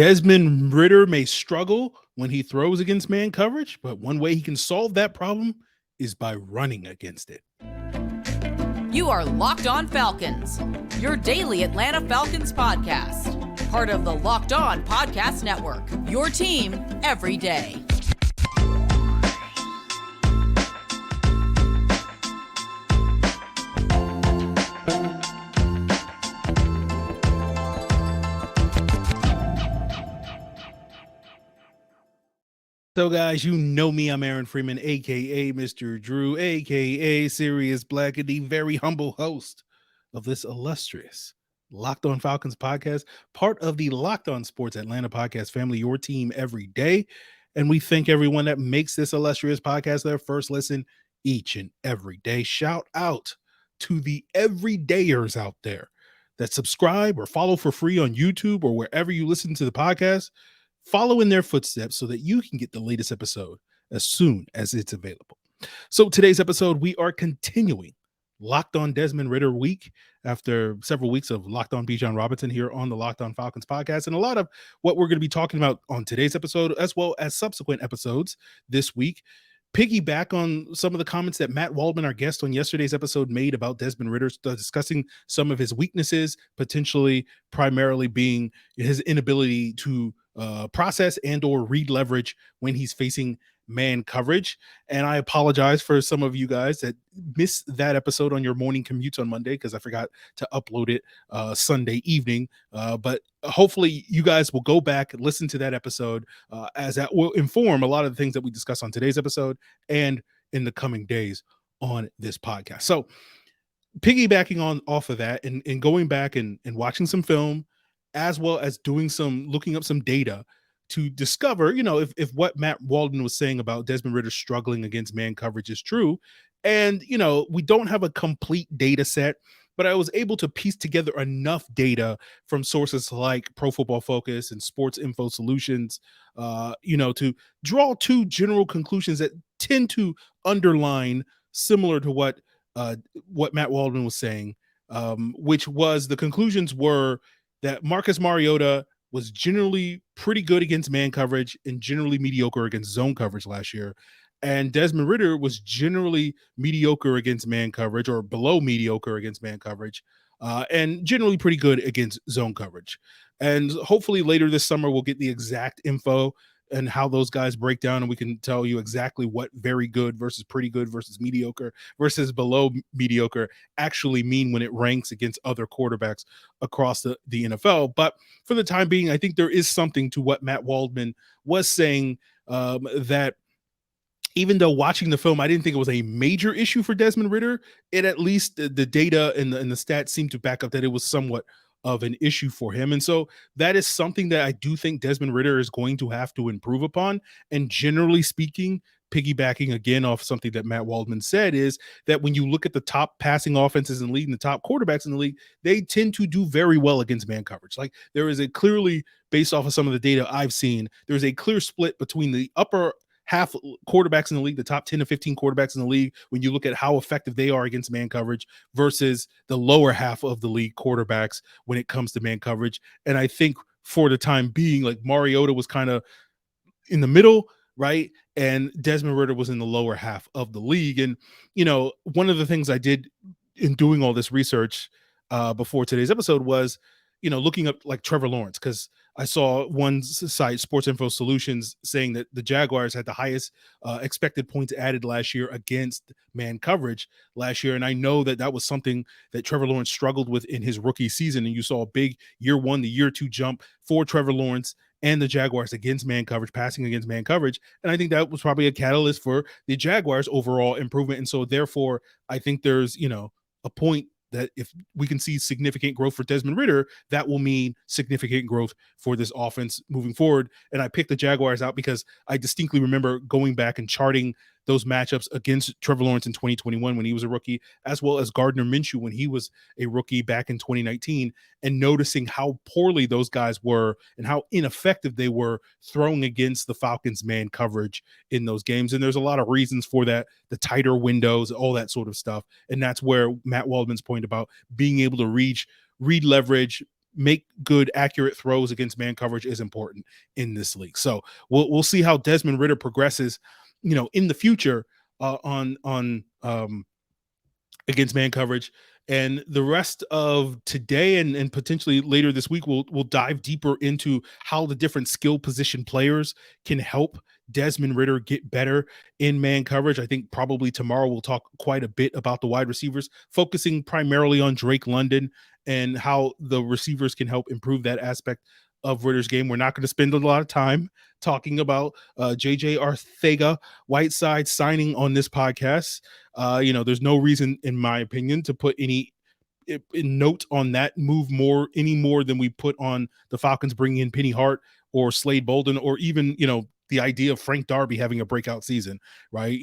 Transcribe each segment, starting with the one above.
Desmond Ridder may struggle when he throws against man coverage, but one way he can solve that problem is by running against it. You are Locked On Falcons, your daily Atlanta Falcons podcast. Part of the Locked On Podcast Network, your team every day. So, guys, you know me. I'm Aaron Freeman, a.k.a. Mr. Drew, a.k.a. Sirius Black, and the very humble host of this illustrious Locked On Falcons podcast, part of the Locked On Sports Atlanta podcast family, your team every day. And we thank everyone that makes this illustrious podcast their first listen each and every day. Shout out to the everydayers out there that subscribe or follow for free on YouTube or wherever you listen to the podcast. Follow in their footsteps so that you can get the latest episode as soon as it's available. So today's episode, we are continuing Locked On Desmond Ridder week after several weeks of Locked On Bijan Robinson here on the Locked On Falcons podcast. And a lot of what we're going to be talking about on today's episode, as well as subsequent episodes this week, piggyback on some of the comments that Matt Waldman, our guest on yesterday's episode, made about Desmond Ridder, discussing some of his weaknesses, potentially primarily being his inability to process and or read leverage when he's facing man coverage. And I apologize for some of you guys that missed that episode on your morning commutes on Monday because I forgot to upload it Sunday evening. But hopefully you guys will go back and listen to that episode as that will inform a lot of the things that we discuss on today's episode and in the coming days on this podcast. So piggybacking on off of that and going back and watching some film, as well as looking up some data to discover, if what Matt Waldman was saying about Desmond Ridder struggling against man coverage is true. And, we don't have a complete data set, but I was able to piece together enough data from sources like Pro Football Focus and Sports Info Solutions, to draw two general conclusions that tend to underline similar to what Matt Waldman was saying, which was the conclusions were that Marcus Mariota was generally pretty good against man coverage and generally mediocre against zone coverage last year. And Desmond Ridder was generally mediocre against man coverage or below mediocre against man coverage and generally pretty good against zone coverage. And hopefully later this summer, we'll get the exact info and how those guys break down, and we can tell you exactly what very good versus pretty good versus mediocre versus below mediocre actually mean when it ranks against other quarterbacks across the NFL. But for the time being, I think there is something to what Matt Waldman was saying, that even though watching the film, I didn't think it was a major issue for Desmond Ridder, it at least the data and the stats seemed to back up that it was somewhat of an issue for him. And so that is something that I do think Desmond Ridder is going to have to improve upon. And generally speaking, piggybacking again off something that Matt Waldman said, is that when you look at the top passing offenses in the league and the top quarterbacks in the league, they tend to do very well against man coverage. Like, there is a clearly, based off of some of the data I've seen, there's a clear split between the upper half quarterbacks in the league, the top 10 to 15 quarterbacks in the league, when you look at how effective they are against man coverage versus the lower half of the league quarterbacks when it comes to man coverage. And I think for the time being, like, Mariota was kind of in the middle, right? And Desmond Ridder was in the lower half of the league. And, one of the things I did in doing all this research before today's episode was, looking up like Trevor Lawrence, because I saw one site, Sports Info Solutions, saying that the Jaguars had the highest expected points added last year against man coverage last year. And I know that that was something that Trevor Lawrence struggled with in his rookie season. And you saw a big year one, the year two jump for Trevor Lawrence and the Jaguars against man coverage, passing against man coverage. And I think that was probably a catalyst for the Jaguars' overall improvement. And so therefore, I think there's, a point that if we can see significant growth for Desmond Ridder, that will mean significant growth for this offense moving forward. And I picked the Jaguars out because I distinctly remember going back and charting those matchups against Trevor Lawrence in 2021 when he was a rookie, as well as Gardner Minshew when he was a rookie back in 2019, and noticing how poorly those guys were and how ineffective they were throwing against the Falcons man coverage in those games. And there's a lot of reasons for that, the tighter windows, all that sort of stuff. And that's where Matt Waldman's point about being able to read leverage, make good, accurate throws against man coverage is important in this league. So we'll see how Desmond Ridder progresses, in the future on against man coverage. And the rest of today and potentially later this week, we'll dive deeper into how the different skill position players can help Desmond Ridder get better in man coverage. I think probably tomorrow we'll talk quite a bit about the wide receivers, focusing primarily on Drake London and how the receivers can help improve that aspect of Ritter's game. We're not going to spend a lot of time talking about JJ Arthega Whiteside signing on this podcast. There's no reason, in my opinion, to put any note on that move any more than we put on the Falcons bringing in Penny Hart or Slade Bolden, or even, the idea of Frank Darby having a breakout season, right?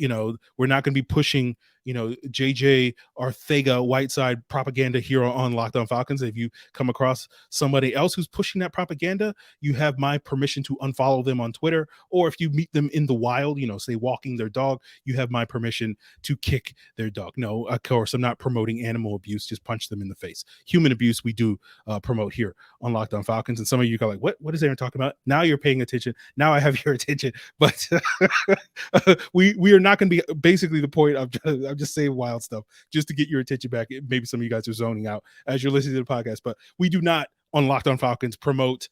We're not going to be pushing, JJ Arthega Whiteside propaganda here on Locked On Falcons. If you come across somebody else who's pushing that propaganda, you have my permission to unfollow them on Twitter. Or if you meet them in the wild, say walking their dog, you have my permission to kick their dog. No, of course, I'm not promoting animal abuse. Just punch them in the face. Human abuse we do promote here on Locked On Falcons. And some of you go like, what is Aaron talking about? Now you're paying attention. Now I have your attention. But we are not going to be, basically the point. I'm just saying wild stuff just to get your attention back. Maybe some of you guys are zoning out as you're listening to the podcast, but we do not on Locked On Falcons promote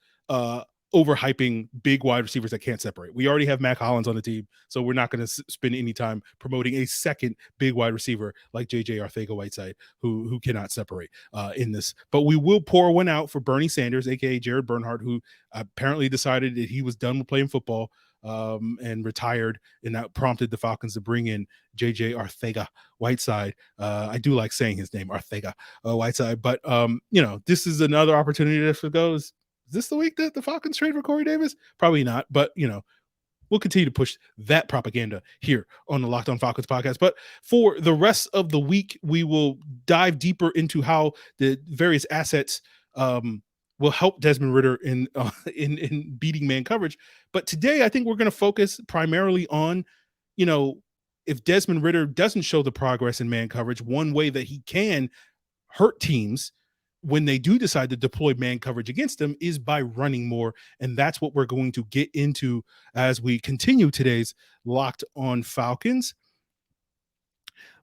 overhyping big wide receivers that can't separate. We already have Mac Hollins on the team, so we're not going to spend any time promoting a second big wide receiver like JJ Arthega Whiteside who cannot separate in this. But we will pour one out for Bernie Sanders, aka Jared Bernhardt, who apparently decided that he was done with playing football and retired, and that prompted the Falcons to bring in JJ Arthega Whiteside. I do like saying his name, Arthega Whiteside, but this is another opportunity that goes, is this the week that the Falcons trade for Corey Davis? Probably not, but we'll continue to push that propaganda here on the Locked On Falcons podcast. But for the rest of the week, we will dive deeper into how the various assets will help Desmond Ridder in beating man coverage. But today, I think we're going to focus primarily on, if Desmond Ridder doesn't show the progress in man coverage, one way that he can hurt teams when they do decide to deploy man coverage against them is by running more. And that's what we're going to get into as we continue today's Locked On Falcons.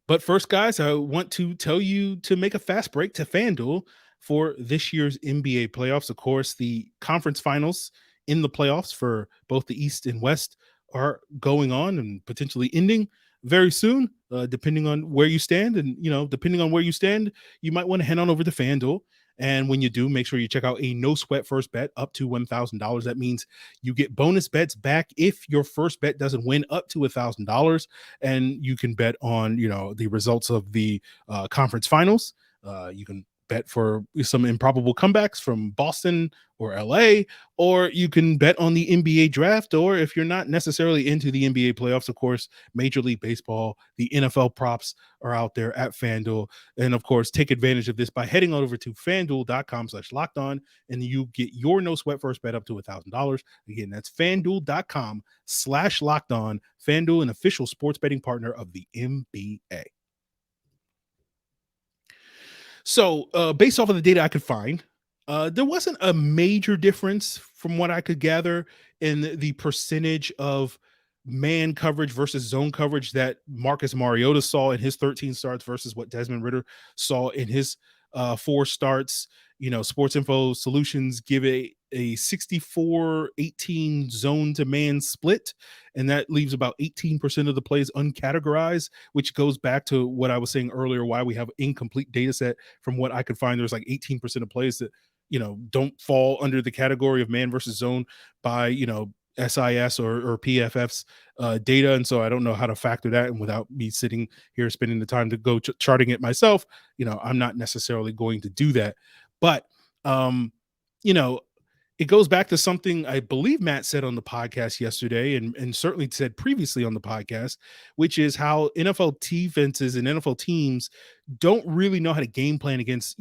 But first, guys, I want to tell you to make a fast break to FanDuel for this year's NBA playoffs. Of course, the conference finals in the playoffs for both the East and West are going on and potentially ending very soon, depending on where you stand. And, depending on where you stand, you might want to head on over to FanDuel. And when you do, make sure you check out a no sweat first bet up to $1,000. That means you get bonus bets back if your first bet doesn't win, up to $1,000. And you can bet on, the results of the conference finals. You can bet for some improbable comebacks from Boston or LA, or you can bet on the NBA draft, or if you're not necessarily into the NBA playoffs, of course, Major League Baseball, the NFL props are out there at FanDuel. And of course, take advantage of this by heading on over to FanDuel.com/lockedon, and you get your no sweat first bet up to $1,000. Again, that's FanDuel.com/lockedon. FanDuel, an official sports betting partner of the NBA. So based off of the data I could find, there wasn't a major difference from what I could gather in the percentage of man coverage versus zone coverage that Marcus Mariota saw in his 13 starts versus what Desmond Ridder saw in his 4 starts. Sports Info Solutions give a 64-18 zone to man split, and that leaves about 18% of the plays uncategorized, which goes back to what I was saying earlier, why we have incomplete data set. From what I could find, there's like 18% of plays that don't fall under the category of man versus zone by SIS or PFF's data. And so I don't know how to factor that, and without me sitting here spending the time to go charting it myself, I'm not necessarily going to do that. But it goes back to something I believe Matt said on the podcast yesterday, and certainly said previously on the podcast, which is how NFL defenses and NFL teams don't really know how to game plan against,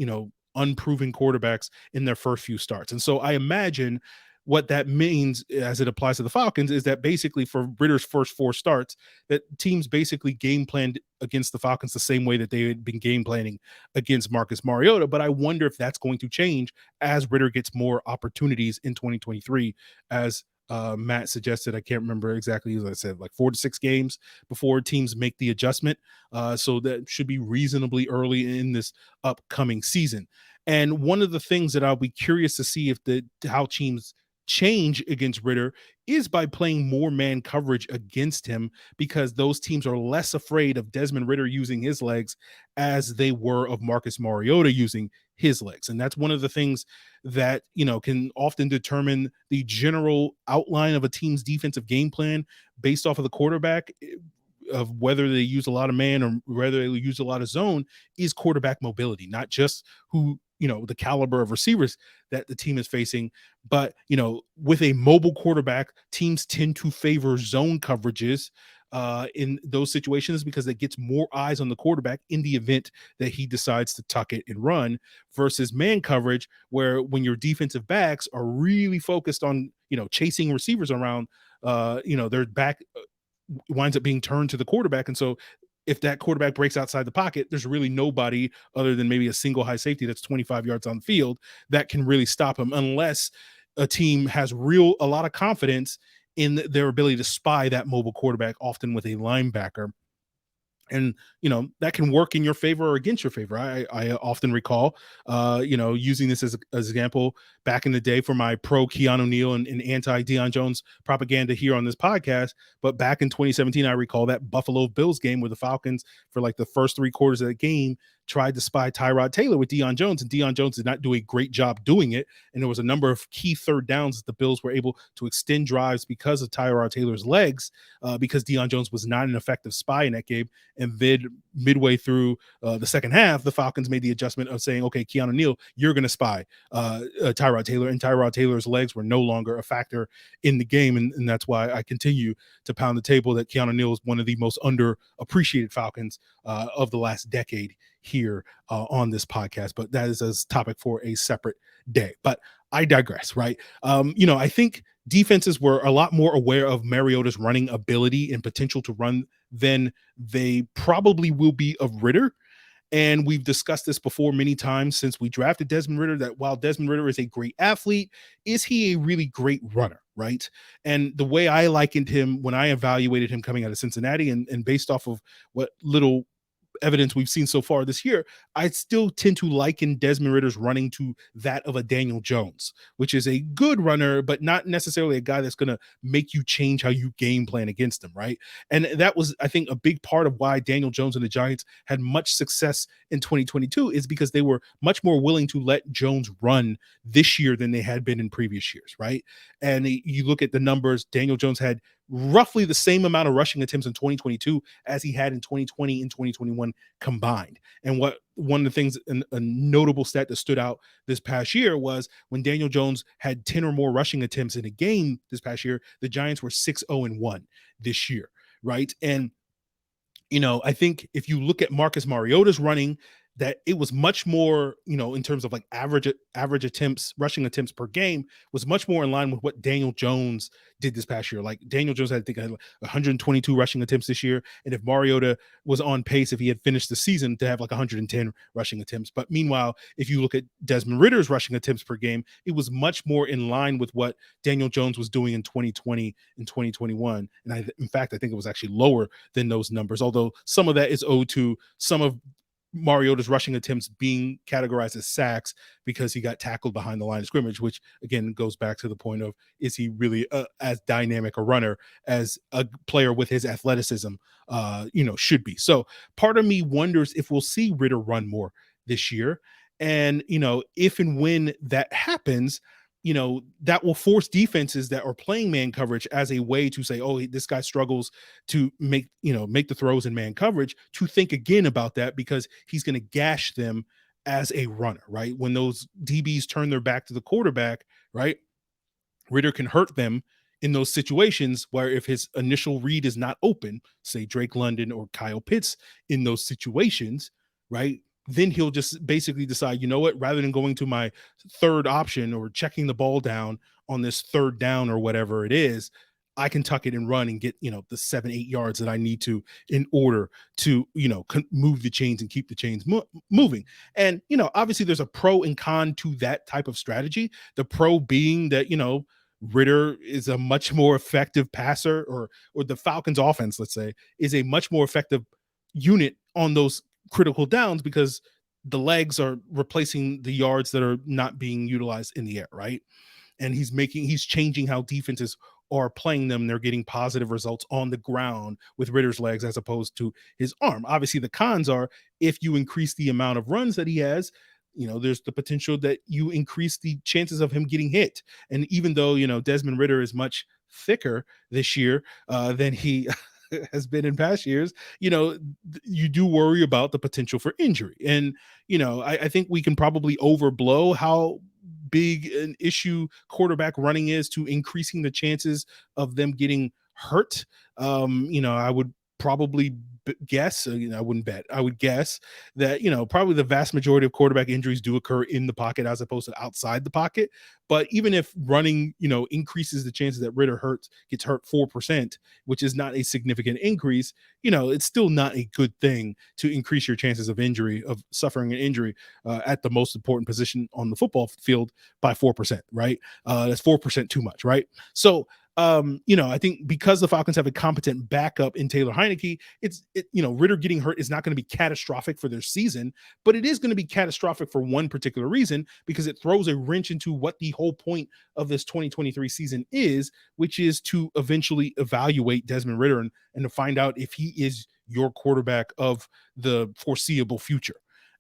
unproven quarterbacks in their first few starts. And so I imagine what that means as it applies to the Falcons is that basically for Ritter's first 4 starts, that teams basically game planned against the Falcons the same way that they had been game planning against Marcus Mariota. But I wonder if that's going to change as Ritter gets more opportunities in 2023, as Matt suggested. I can't remember exactly, as I said, like 4 to 6 games before teams make the adjustment. So that should be reasonably early in this upcoming season. And one of the things that I'll be curious to see if how teams change against Ritter is by playing more man coverage against him, because those teams are less afraid of Desmond Ridder using his legs as they were of Marcus Mariota using his legs. And that's one of the things that, can often determine the general outline of a team's defensive game plan based off of the quarterback, of whether they use a lot of man or whether they use a lot of zone, is quarterback mobility, not just the caliber of receivers that the team is facing, but with a mobile quarterback, teams tend to favor zone coverages in those situations, because it gets more eyes on the quarterback in the event that he decides to tuck it and run, versus man coverage, where when your defensive backs are really focused on chasing receivers around, their back winds up being turned to the quarterback. And so if that quarterback breaks outside the pocket, there's really nobody other than maybe a single high safety that's 25 yards on the field that can really stop him, unless a team has a lot of confidence in their ability to spy that mobile quarterback, often with a linebacker. And that can work in your favor or against your favor. I often recall using this as an example back in the day for my pro Keanu Neal and anti Deion Jones propaganda here on this podcast. But back in 2017, I recall that Buffalo Bills game where the Falcons, for like the first 3 quarters of the game, tried to spy Tyrod Taylor with Deion Jones, and Deion Jones did not do a great job doing it. And there was a number of key third downs that the Bills were able to extend drives because of Tyrod Taylor's legs, because Deion Jones was not an effective spy in that game. And then midway through the second half, the Falcons made the adjustment of saying, okay, Keanu Neal, you're going to spy Tyrod Taylor. And Tyrod Taylor's legs were no longer a factor in the game. And that's why I continue to pound the table that Keanu Neal is one of the most underappreciated Falcons of the last decade here on this podcast. But that is a topic for a separate day. But I digress, right? I think defenses were a lot more aware of Mariota's running ability and potential to run than they probably will be of Ritter. And we've discussed this before many times since we drafted Desmond Ridder, that while Desmond Ridder is a great athlete, is he a really great runner, right? And the way I likened him when I evaluated him coming out of Cincinnati, and based off of what little evidence we've seen so far this year, I still tend to liken Desmond Ridder's running to that of a Daniel Jones, which is a good runner, but not necessarily a guy that's going to make you change how you game plan against him, right? And that was, I think, a big part of why Daniel Jones and the Giants had much success in 2022, is because they were much more willing to let Jones run this year than they had been in previous years, right? And you look at the numbers, Daniel Jones had roughly the same amount of rushing attempts in 2022 as he had in 2020 and 2021 combined. And one of the things, a notable stat that stood out this past year, was when Daniel Jones had 10 or more rushing attempts in a game this past year, the Giants were 6-0-1 this year, right? And I think if you look at Marcus Mariota's running, that it was much more, in terms of like average attempts, rushing attempts per game, was much more in line with what Daniel Jones did this past year. Like Daniel Jones had 122 rushing attempts this year. And if Mariota was on pace, if he had finished the season, to have like 110 rushing attempts. But meanwhile, if you look at Desmond Ridder's rushing attempts per game, it was much more in line with what Daniel Jones was doing in 2020 and 2021. And in fact, I think it was actually lower than those numbers, although some of that is owed to some of Mariota's rushing attempts being categorized as sacks because he got tackled behind the line of scrimmage, which again goes back to the point of, is he really as dynamic a runner as a player with his athleticism should be? So part of me wonders if we'll see Ritter run more this year. And if and when that happens, that will force defenses that are playing man coverage as a way to say, oh, this guy struggles to make the throws in man coverage, to think again about that, because he's going to gash them as a runner, right? When those DBs turn their back to the quarterback, right, Ritter can hurt them in those situations where if his initial read is not open, say Drake London or Kyle Pitts in those situations, right, then he'll just basically decide, rather than going to my third option or checking the ball down on this third down or whatever it is, I can tuck it and run and get, the 7-8 yards that I need to in order to, move the chains and keep the chains moving. And, obviously there's a pro and con to that type of strategy. The pro being that, Ritter is a much more effective passer, or the Falcons offense, let's say, is a much more effective unit on those critical downs because the legs are replacing the yards that are not being utilized in the air, right? And he's changing how defenses are playing them. They're getting positive results on the ground with Ritter's legs as opposed to his arm. Obviously, the cons are if you increase the amount of runs that he has, there's the potential that you increase the chances of him getting hit. And even though, Desmond Ridder is much thicker this year than he has been in past years, you do worry about the potential for injury. And, I think we can probably overblow how big an issue quarterback running is to increasing the chances of them getting hurt. I would probably guess, I wouldn't bet, I would guess that, probably the vast majority of quarterback injuries do occur in the pocket as opposed to outside the pocket. But even if running, increases the chances that Ritter gets hurt 4%, which is not a significant increase, it's still not a good thing to increase your chances of suffering an injury at the most important position on the football field by 4%, right? That's 4% too much, right? So, I think because the Falcons have a competent backup in Taylor Heineke, Ritter getting hurt is not going to be catastrophic for their season, but it is going to be catastrophic for one particular reason, because it throws a wrench into what the whole point of this 2023 season is, which is to eventually evaluate Desmond Ridder and to find out if he is your quarterback of the foreseeable future.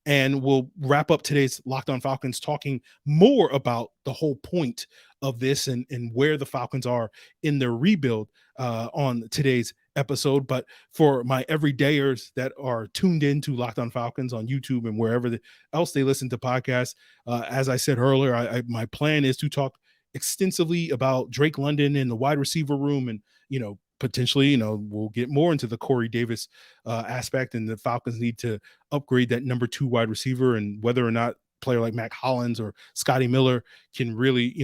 And we'll wrap up today's Locked On Falcons talking more about the whole point of this and where the Falcons are in their rebuild on today's episode. But for my everydayers that are tuned in to Locked On Falcons on YouTube and wherever else they listen to podcasts, as I said earlier, my plan is to talk extensively about Drake London in the wide receiver room, and potentially, we'll get more into the Corey Davis aspect, and the Falcons need to upgrade that number 2 wide receiver, and whether or not a player like Mac Hollins or Scotty Miller can really,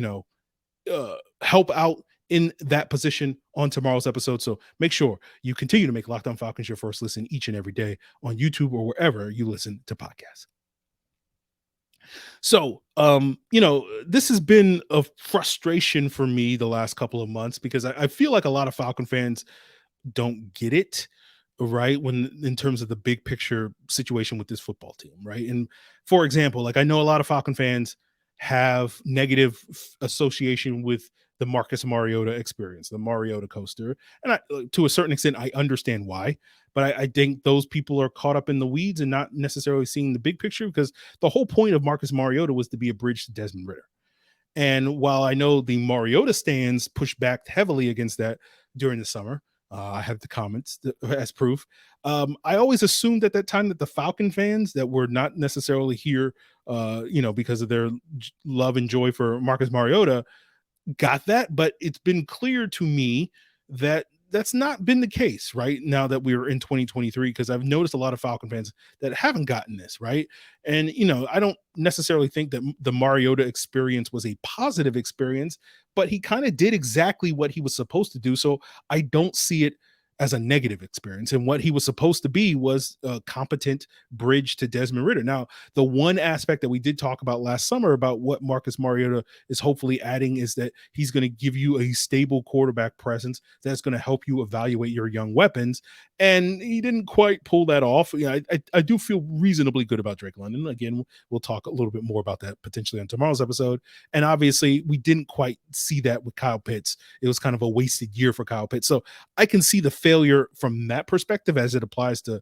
help out in that position on tomorrow's episode. So make sure you continue to make Locked On Falcons your first listen each and every day on YouTube or wherever you listen to podcasts. So, this has been a frustration for me the last couple of months, because I feel like a lot of Falcon fans don't get it, right? When in terms of the big picture situation with this football team, right? And for example, like I know a lot of Falcon fans have negative association with the Marcus Mariota experience, the Mariota coaster. And to a certain extent, I understand why, but I think those people are caught up in the weeds and not necessarily seeing the big picture, because the whole point of Marcus Mariota was to be a bridge to Desmond Ridder. And while I know the Mariota stands pushed back heavily against that during the summer, I have the comments as proof. I always assumed at that time that the Falcon fans that were not necessarily here, because of their love and joy for Marcus Mariota, got that. But it's been clear to me that that's not been the case right now that we're in 2023, because I've noticed a lot of Falcon fans that haven't gotten this right. And I don't necessarily think that the Mariota experience was a positive experience, but he kind of did exactly what he was supposed to do. So I don't see it as a negative experience. And what he was supposed to be was a competent bridge to Desmond Ridder. Now, the one aspect that we did talk about last summer about what Marcus Mariota is hopefully adding is that he's going to give you a stable quarterback presence that's going to help you evaluate your young weapons. And he didn't quite pull that off. I do feel reasonably good about Drake London. Again, we'll talk a little bit more about that potentially on tomorrow's episode. And obviously, we didn't quite see that with Kyle Pitts. It was kind of a wasted year for Kyle Pitts. So I can see the failure from that perspective as it applies to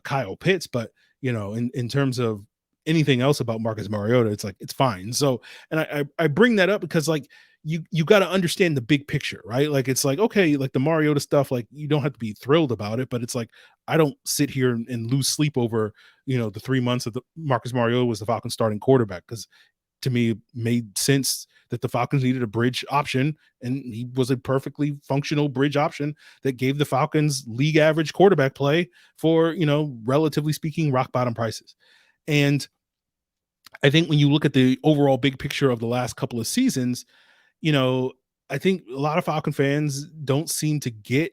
Kyle Pitts. But, in terms of anything else about Marcus Mariota, it's like, it's fine. So, and I bring that up because like, you got to understand the big picture, right? Like, it's like, okay, like the Mariota stuff, like you don't have to be thrilled about it, but it's like, I don't sit here and lose sleep over, the 3 months of the Marcus Mariota was the Falcons starting quarterback. Cause to me, it made sense that the Falcons needed a bridge option, and he was a perfectly functional bridge option that gave the Falcons league average quarterback play for, relatively speaking, rock bottom prices. And I think when you look at the overall big picture of the last couple of seasons, you know, I think a lot of Falcon fans don't seem to get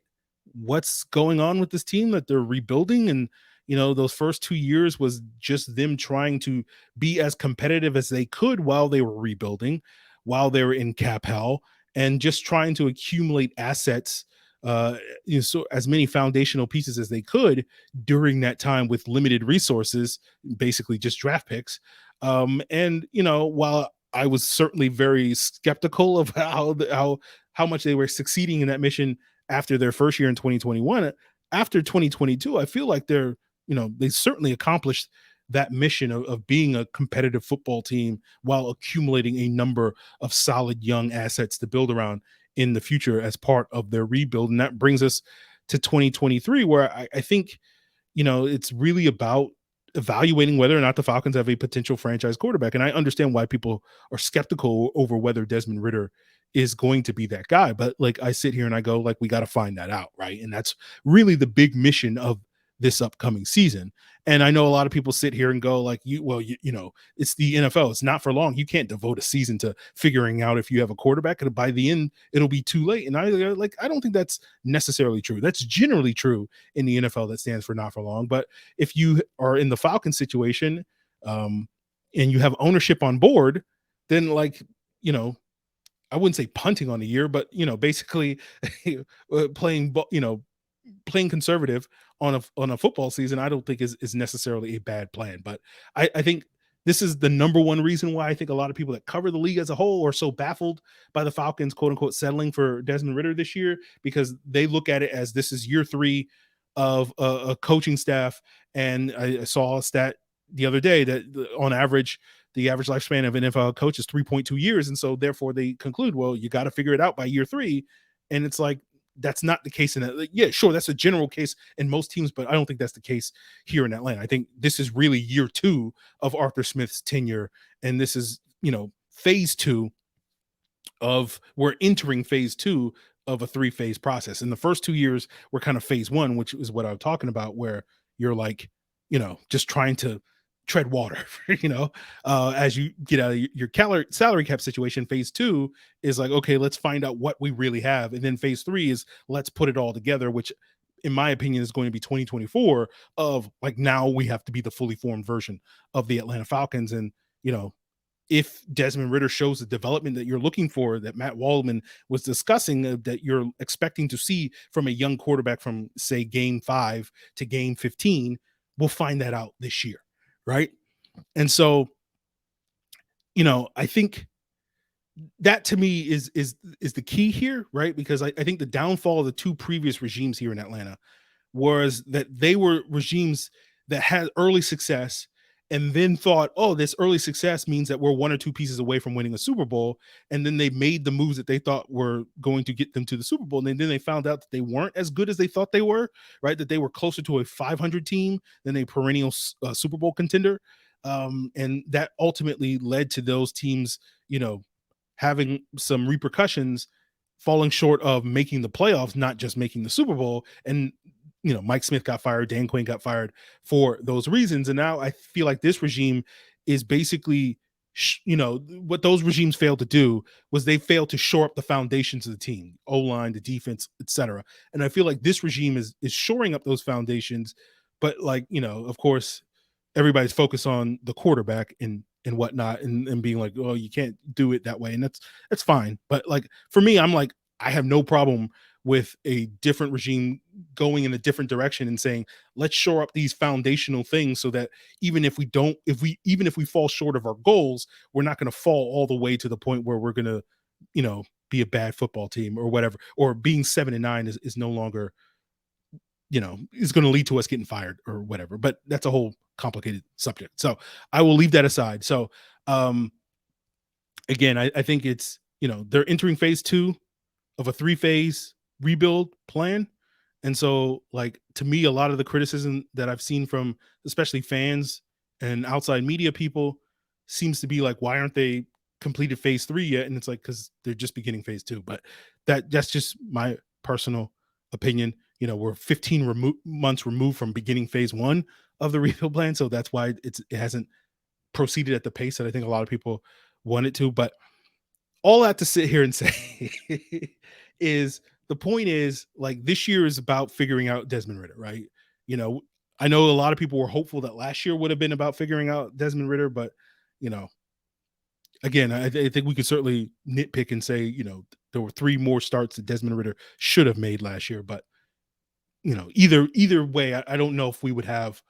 what's going on with this team that they're rebuilding. And, those first 2 years was just them trying to be as competitive as they could while they were rebuilding, while they were in cap hell, and just trying to accumulate assets, so as many foundational pieces as they could during that time with limited resources, basically just draft picks. And while I was certainly very skeptical of how much they were succeeding in that mission after their first year in 2021. After 2022, I feel like they certainly accomplished that mission of being a competitive football team while accumulating a number of solid young assets to build around in the future as part of their rebuild. And that brings us to 2023, where I think it's really about evaluating whether or not the Falcons have a potential franchise quarterback. And I understand why people are skeptical over whether Desmond Ridder is going to be that guy. But like, I sit here and I go, like, we got to find that out. Right. And that's really the big mission of this upcoming season. And I know a lot of people sit here and go, like, it's the NFL. It's not for long. You can't devote a season to figuring out if you have a quarterback, and by the end it'll be too late. And I don't think that's necessarily true. That's generally true in the NFL. That stands for not for long. But if you are in the Falcon situation, and you have ownership on board, then, like, I wouldn't say punting on the year, but basically playing playing conservative on a football season, I don't think is necessarily a bad plan. But I think this is the number one reason why I think a lot of people that cover the league as a whole are so baffled by the Falcons, quote unquote, settling for Desmond Ridder this year, because they look at it as this is year 3 of a coaching staff. And I saw a stat the other day that on average, the average lifespan of an NFL coach is 3.2 years. And so therefore they conclude, well, you got to figure it out by year 3. And it's like, that's not the case in that. Like, yeah, sure, that's a general case in most teams, but I don't think that's the case here in Atlanta. I think this is really year 2 of Arthur Smith's tenure, and this is phase 2 of we're entering phase 2 of a 3-phase process. And the first 2 years were kind of phase 1, which is what I'm talking about, where you're like, just trying to tread water, as you get out of your salary cap situation. Phase 2 is like, okay, let's find out what we really have. And then phase 3 is let's put it all together, which in my opinion is going to be 2024, of like, now we have to be the fully formed version of the Atlanta Falcons. And, if Desmond Ridder shows the development that you're looking for, that Matt Waldman was discussing, that you're expecting to see from a young quarterback from, say, game 5 to game 15, we'll find that out this year. Right. And so, I think that to me is the key here, right? Because I think the downfall of the 2 previous regimes here in Atlanta was that they were regimes that had early success and then thought, oh, this early success means that we're 1 or 2 pieces away from winning a Super Bowl. And then they made the moves that they thought were going to get them to the Super Bowl. And then they found out that they weren't as good as they thought they were, right? That they were closer to a 500 team than a perennial Super Bowl contender. And that ultimately led to those teams, having some repercussions, falling short of making the playoffs, not just making the Super Bowl. And Mike Smith got fired, Dan Quinn got fired for those reasons. And now I feel like this regime is basically, what those regimes failed to do was they failed to shore up the foundations of the team, O-line, the defense, etc. And I feel like this regime is shoring up those foundations. But like, of course, everybody's focused on the quarterback and whatnot, and being like, oh, you can't do it that way. And that's fine. But like, for me, I'm like, I have no problem with a different regime going in a different direction and saying, let's shore up these foundational things so that even if we fall short of our goals, we're not going to fall all the way to the point where we're going to, be a bad football team or whatever, or being 7-9 is no longer, is going to lead to us getting fired or whatever. But that's a whole complicated subject. So I will leave that aside. So again, I think it's, they're entering phase 2 of a 3-phase rebuild plan. And so, like, to me, a lot of the criticism that I've seen from especially fans and outside media people seems to be like, why aren't they completed phase 3 yet? And it's like, because they're just beginning phase 2. But that's just my personal opinion. We're 15 months removed from beginning phase 1 of the rebuild plan. So that's why it hasn't proceeded at the pace that I think a lot of people want it to. But all that to sit here and say is the point is like this year is about figuring out Desmond Ritter, right? You know, I know a lot of people were hopeful that last year would have been about figuring out Desmond Ritter, but you know, again, I think we could certainly nitpick and say, you know, there were 3 more starts that Desmond Ritter should have made last year, but you know, either way, I don't know if we would have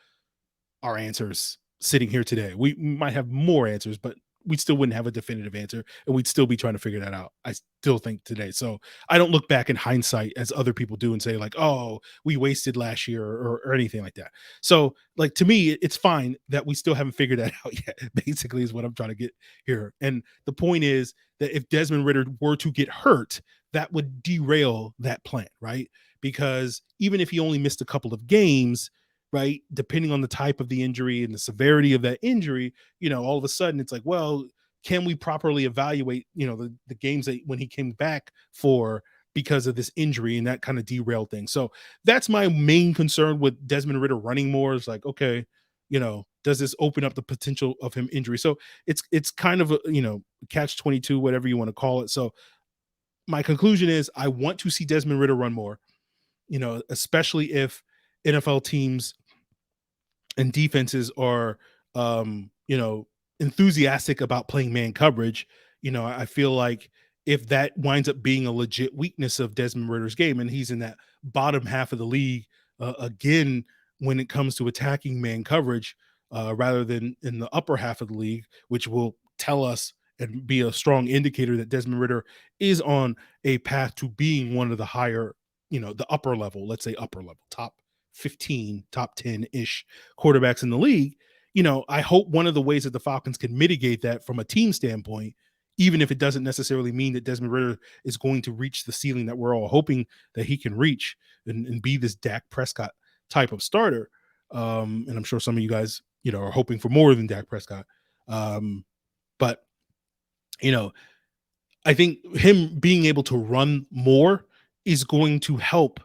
our answers sitting here today. We might have more answers, but we still wouldn't have a definitive answer, and we'd still be trying to figure that out. I still think today. So I don't look back in hindsight as other people do and say like, "Oh, we wasted last year," or anything like that. So, like to me, it's fine that we still haven't figured that out yet. Basically, is what I'm trying to get here. And the point is that if Desmond Ritter were to get hurt, that would derail that plan, right? Because even if he only missed a couple of games, right, depending on the type of the injury and the severity of that injury, you know, all of a sudden it's like, well, can we properly evaluate, you know, the games that when he came back for because of this injury, and that kind of derailed things. So that's my main concern with Desmond Ritter running more is like, okay, you know, does this open up the potential of him injury? So it's kind of a, you know, catch 22, whatever you want to call it. So my conclusion is I want to see Desmond Ritter run more, you know, especially if NFL teams and defenses are you know, enthusiastic about playing man coverage. You know, I feel like if that winds up being a legit weakness of Desmond Ritter's game, and he's in that bottom half of the league again when it comes to attacking man coverage, rather than in the upper half of the league, which will tell us and be a strong indicator that Desmond Ritter is on a path to being one of the higher, you know, the upper level, let's say upper level, top 15, top 10-ish quarterbacks in the league. You know, I hope one of the ways that the Falcons can mitigate that from a team standpoint, even if it doesn't necessarily mean that Desmond Ritter is going to reach the ceiling that we're all hoping that he can reach and be this Dak Prescott type of starter. And I'm sure some of you guys, you know, are hoping for more than Dak Prescott. But, you know, I think him being able to run more is going to help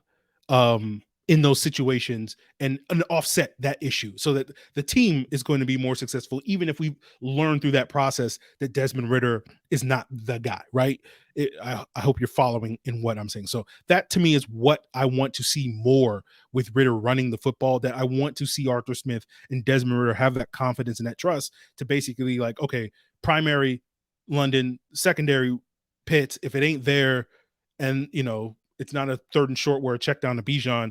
in those situations and offset that issue so that the team is going to be more successful, even if we learn through that process that Desmond Ritter is not the guy, right? I hope you're following in what I'm saying. So that to me is what I want to see more with Ritter running the football, that I want to see Arthur Smith and Desmond Ritter have that confidence and that trust to basically like, okay, primary London, secondary Pitts, if it ain't there and, you know, it's not a 3rd and short where a check down to Bijan,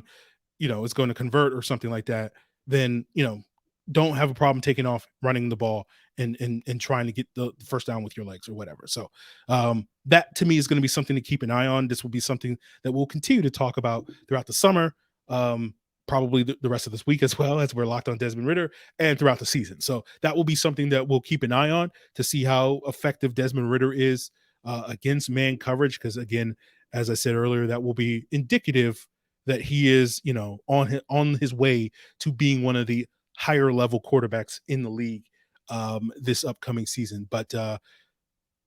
you know, is going to convert or something like that, then, you know, don't have a problem taking off running the ball and trying to get the first down with your legs or whatever. So that to me is going to be something to keep an eye on. This will be something that we'll continue to talk about throughout the summer, probably the rest of this week as well, as we're locked on Desmond Ritter, and throughout the season. So that will be something that we'll keep an eye on to see how effective Desmond Ritter is against man coverage. Because again, as I said earlier, that will be indicative that he is, you know, on his way to being one of the higher level quarterbacks in the league this upcoming season. But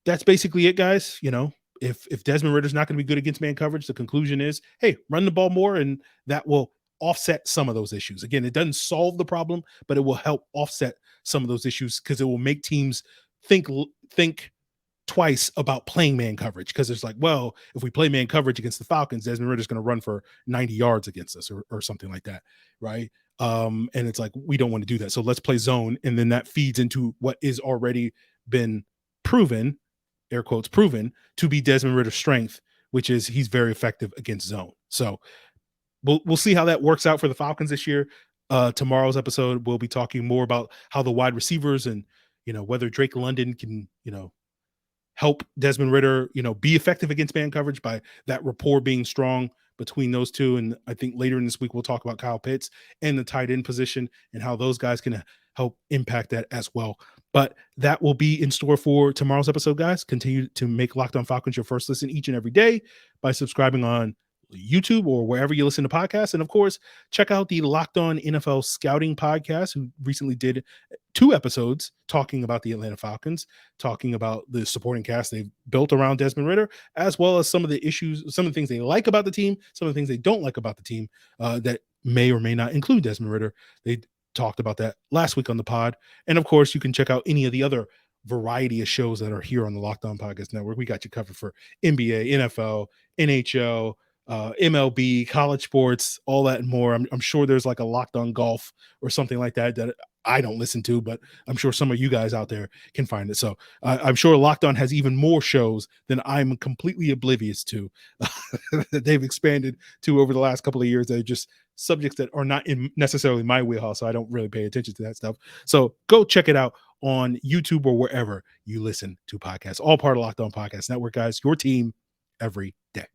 that's basically it, guys. You know, if Desmond Ritter's not going to be good against man coverage, the conclusion is, hey, run the ball more, and that will offset some of those issues. Again, it doesn't solve the problem, but it will help offset some of those issues because it will make teams think twice about playing man coverage, because it's like, well, if we play man coverage against the Falcons, Desmond Ritter's going to run for 90 yards against us or something like that, right? And it's like, we don't want to do that. So let's play zone, and then that feeds into what is already been proven, air quotes, proven to be Desmond Ritter's strength, which is he's very effective against zone. So we'll see how that works out for the Falcons this year. Tomorrow's episode, we'll be talking more about how the wide receivers and, you know, whether Drake London can, you know, help Desmond Ritter, you know, be effective against man coverage by that rapport being strong between those two. And I think later in this week, we'll talk about Kyle Pitts and the tight end position and how those guys can help impact that as well. But that will be in store for tomorrow's episode, guys. Continue to make Locked On Falcons your first listen each and every day by subscribing on YouTube or wherever you listen to podcasts. And of course, check out the Locked On NFL Scouting podcast, who recently did 2 episodes talking about the Atlanta Falcons, talking about the supporting cast they've built around Desmond Ritter, as well as some of the issues, some of the things they like about the team, some of the things they don't like about the team that may or may not include Desmond Ritter. They talked about that last week on the pod. And of course, you can check out any of the other variety of shows that are here on the Locked On Podcast Network. We got you covered for NBA, NFL, NHL, MLB, college sports, all that and more. I'm sure there's like a Locked On Golf or something like that I don't listen to, but I'm sure some of you guys out there can find it. So I'm sure Locked On has even more shows than I'm completely oblivious to that they've expanded to over the last couple of years. That are just subjects that are not in necessarily my wheelhouse, so I don't really pay attention to that stuff. So go check it out on YouTube or wherever you listen to podcasts. All part of Locked On Podcast Network, guys. Your team every day.